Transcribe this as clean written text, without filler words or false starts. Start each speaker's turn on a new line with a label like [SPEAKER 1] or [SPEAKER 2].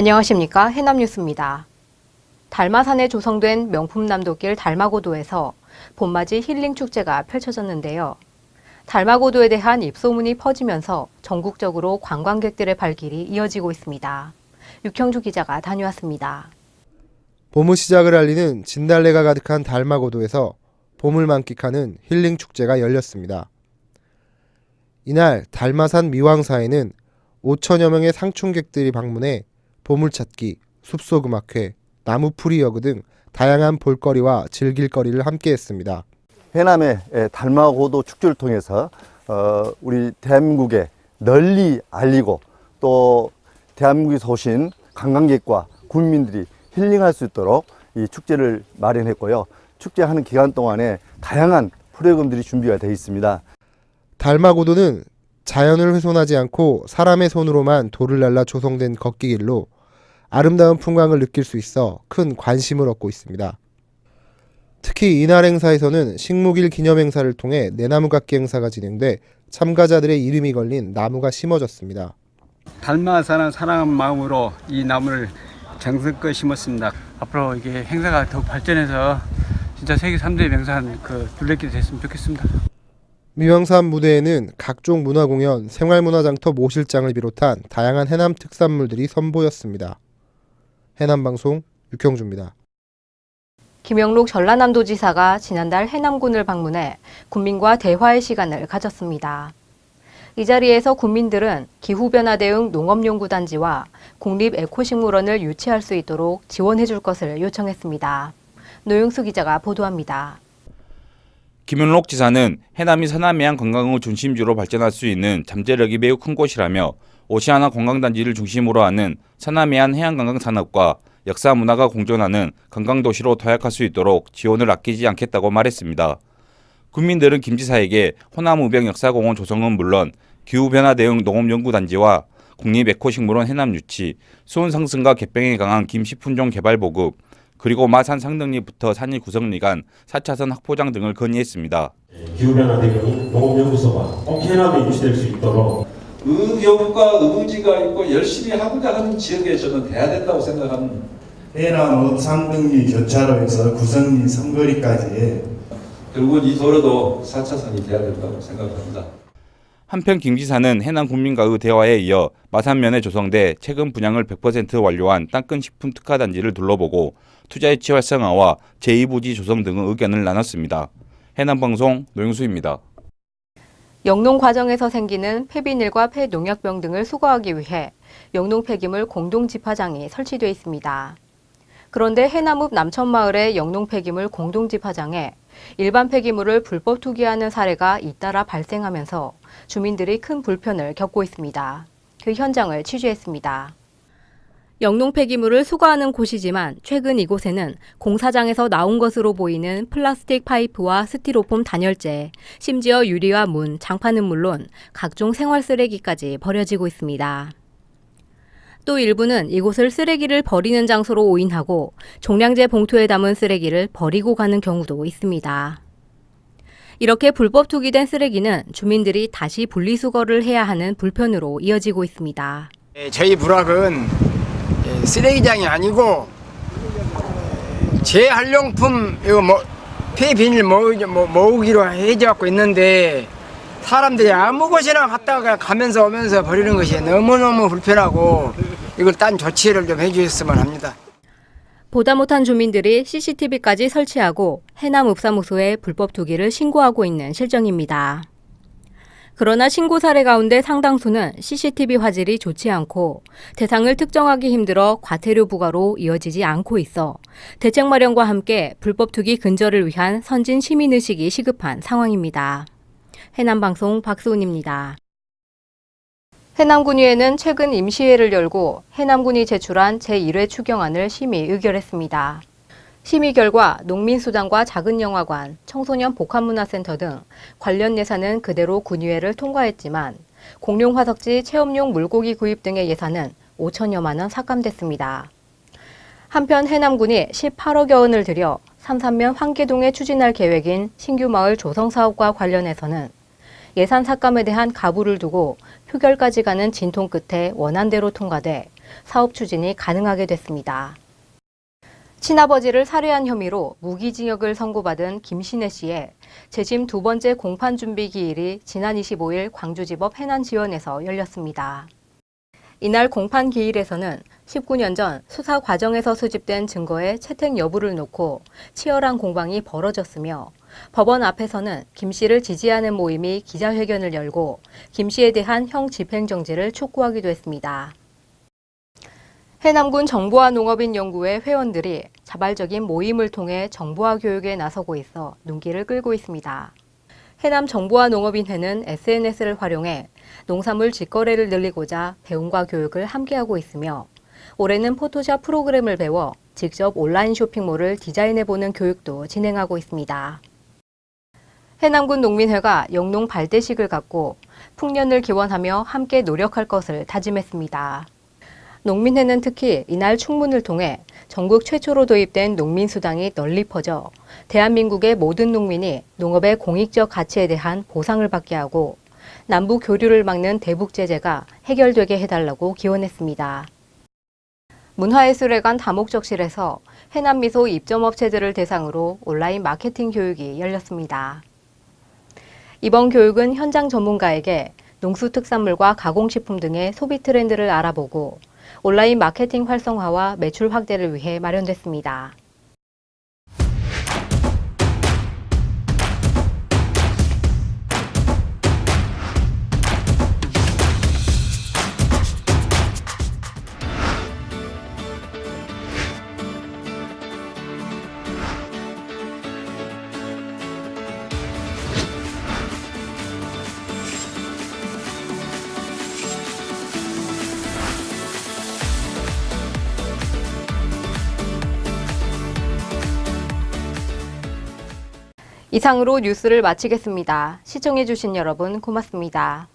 [SPEAKER 1] 안녕하십니까. 해남뉴스입니다. 달마산에 조성된 명품 남도길 달마고도에서 봄맞이 힐링 축제가 펼쳐졌는데요. 달마고도에 대한 입소문이 퍼지면서 전국적으로 관광객들의 발길이 이어지고 있습니다. 육형주 기자가 다녀왔습니다.
[SPEAKER 2] 봄의 시작을 알리는 진달래가 가득한 달마고도에서 봄을 만끽하는 힐링 축제가 열렸습니다. 이날 달마산 미왕사에는 5천여 명의 상충객들이 방문해 보물찾기, 숲속음악회, 나무풀이 여그 등 다양한 볼거리와 즐길거리를 함께했습니다.
[SPEAKER 3] 해남의 달마고도 축제를 통해서 우리 대한민국에 널리 알리고 또 대한민국에서 오신 관광객과 국민들이 힐링할 수 있도록 이 축제를 마련했고요. 축제하는 기간 동안에 다양한 프로그램들이 준비가 되어 있습니다.
[SPEAKER 2] 달마고도는 자연을 훼손하지 않고 사람의 손으로만 돌을 날라 조성된 걷기길로 아름다운 풍광을 느낄 수 있어 큰 관심을 얻고 있습니다. 특히 이날 행사에서는 식목일 기념 행사를 통해 내나무 갖기 행사가 진행돼 참가자들의 이름이 걸린 나무가 심어졌습니다.
[SPEAKER 4] 달마산을 사랑하는 마음으로 이 나무를 정성껏 심었습니다. 앞으로 이게 행사가 더욱 발전해서 진짜 세계 3대 명산 둘레길이 됐으면 좋겠습니다.
[SPEAKER 2] 미왕산 무대에는 각종 문화공연, 생활문화장터 모실장을 비롯한 다양한 해남 특산물들이 선보였습니다. 해남방송 육형주입니다.
[SPEAKER 1] 김영록 전라남도지사가 지난달 해남군을 방문해 군민과 대화의 시간을 가졌습니다. 이 자리에서 군민들은 기후변화 대응 농업연구단지와 국립에코식물원을 유치할 수 있도록 지원해 줄 것을 요청했습니다. 노영수 기자가 보도합니다.
[SPEAKER 5] 김영록 지사는 해남이 서남해안 관광의 중심지로 발전할 수 있는 잠재력이 매우 큰 곳이라며 오시아나 관광단지를 중심으로 하는 서남해안 해양관광산업과 역사 문화가 공존하는 관광도시로 도약할 수 있도록 지원을 아끼지 않겠다고 말했습니다. 국민들은 김 지사에게 호남우병 역사공원 조성은 물론 기후변화 대응 농업연구단지와 국립에코식물원 해남 유치, 수온 상승과 개병에 강한 김씨품종 개발 보급, 그리고 마산 상등리부터 산리 구성리 간 4차선 확포장 등을 건의했습니다.
[SPEAKER 6] 기후변화 대응 농업연구소가 꼭 해남에 유치될 수 있도록
[SPEAKER 7] 의욕과 의지가 있고 열심히 하고자 하는 지역에 저는 돼야 된다고 생각합니다.
[SPEAKER 8] 해남 상등리 교차로에서 구성리 삼거리까지
[SPEAKER 7] 결국은 이 도로도 4차선이 돼야 된다고 생각합니다.
[SPEAKER 5] 한편 김 지사는 해남 군민과의 대화에 이어 마산면에 조성돼 최근 분양을 100% 완료한 땅끝 식품 특화단지를 둘러보고 투자 유치 활성화와 제2부지 조성 등의 의견을 나눴습니다. 해남방송 노영수입니다.
[SPEAKER 1] 영농 과정에서 생기는 폐비닐과 폐농약병 등을 수거하기 위해 영농 폐기물 공동집화장이 설치되어 있습니다. 그런데 해남읍 남천마을의 영농 폐기물 공동집화장에 일반 폐기물을 불법 투기하는 사례가 잇따라 발생하면서 주민들이 큰 불편을 겪고 있습니다. 그 현장을 취재했습니다. 영농 폐기물을 수거하는 곳이지만 최근 이곳에는 공사장에서 나온 것으로 보이는 플라스틱 파이프와 스티로폼 단열재, 심지어 유리와 문, 장판은 물론 각종 생활 쓰레기까지 버려지고 있습니다. 또 일부는 이곳을 쓰레기를 버리는 장소로 오인하고 종량제 봉투에 담은 쓰레기를 버리고 가는 경우도 있습니다. 이렇게 불법 투기된 쓰레기는 주민들이 다시 분리수거를 해야 하는 불편으로 이어지고 있습니다.
[SPEAKER 9] 저희 부락은 쓰레기장이 아니고 재활용품 폐비닐 모으기로 해갖고 있는데 사람들이 아무 곳이나 갔다가 가면서 오면서 버리는 것이 너무너무 불편하고 이걸 딴 조치를 좀 해주셨으면 합니다.
[SPEAKER 1] 보다 못한 주민들이 CCTV까지 설치하고 해남읍사무소에 불법 투기를 신고하고 있는 실정입니다. 그러나 신고 사례 가운데 상당수는 CCTV 화질이 좋지 않고 대상을 특정하기 힘들어 과태료 부과로 이어지지 않고 있어 대책 마련과 함께 불법 투기 근절을 위한 선진 시민의식이 시급한 상황입니다. 해남방송 박수은입니다. 해남군위에는 최근 임시회를 열고 해남군이 제출한 제1회 추경안을 심의 의결했습니다. 심의 결과 농민수당과 작은영화관, 청소년 복합문화센터 등 관련 예산은 그대로 군의회를 통과했지만 공룡화석지 체험용 물고기 구입 등의 예산은 5천여만 원 삭감됐습니다. 한편 해남군이 18억여 원을 들여 삼산면 환계동에 추진할 계획인 신규 마을 조성 사업과 관련해서는 예산 삭감에 대한 가부를 두고 표결까지 가는 진통 끝에 원안대로 통과돼 사업 추진이 가능하게 됐습니다. 친아버지를 살해한 혐의로 무기징역을 선고받은 김신혜 씨의 재심 두 번째 공판 준비 기일이 지난 25일 광주지법 해난지원에서 열렸습니다. 이날 공판 기일에서는 19년 전 수사 과정에서 수집된 증거의 채택 여부를 놓고 치열한 공방이 벌어졌으며 법원 앞에서는 김 씨를 지지하는 모임이 기자회견을 열고 김 씨에 대한 형 집행정지를 촉구하기도 했습니다. 해남군 정보화 농업인 연구회 회원들이 자발적인 모임을 통해 정보화 교육에 나서고 있어 눈길을 끌고 있습니다. 해남 정보화 농업인회는 SNS를 활용해 농산물 직거래를 늘리고자 배움과 교육을 함께하고 있으며 올해는 포토샵 프로그램을 배워 직접 온라인 쇼핑몰을 디자인해보는 교육도 진행하고 있습니다. 해남군 농민회가 영농 발대식을 갖고 풍년을 기원하며 함께 노력할 것을 다짐했습니다. 농민회는 특히 이날 축문을 통해 전국 최초로 도입된 농민수당이 널리 퍼져 대한민국의 모든 농민이 농업의 공익적 가치에 대한 보상을 받게 하고 남북 교류를 막는 대북 제재가 해결되게 해달라고 기원했습니다. 문화예술회관 다목적실에서 해남미소 입점업체들을 대상으로 온라인 마케팅 교육이 열렸습니다. 이번 교육은 현장 전문가에게 농수특산물과 가공식품 등의 소비 트렌드를 알아보고 온라인 마케팅 활성화와 매출 확대를 위해 마련됐습니다. 이상으로 뉴스를 마치겠습니다. 시청해주신 여러분 고맙습니다.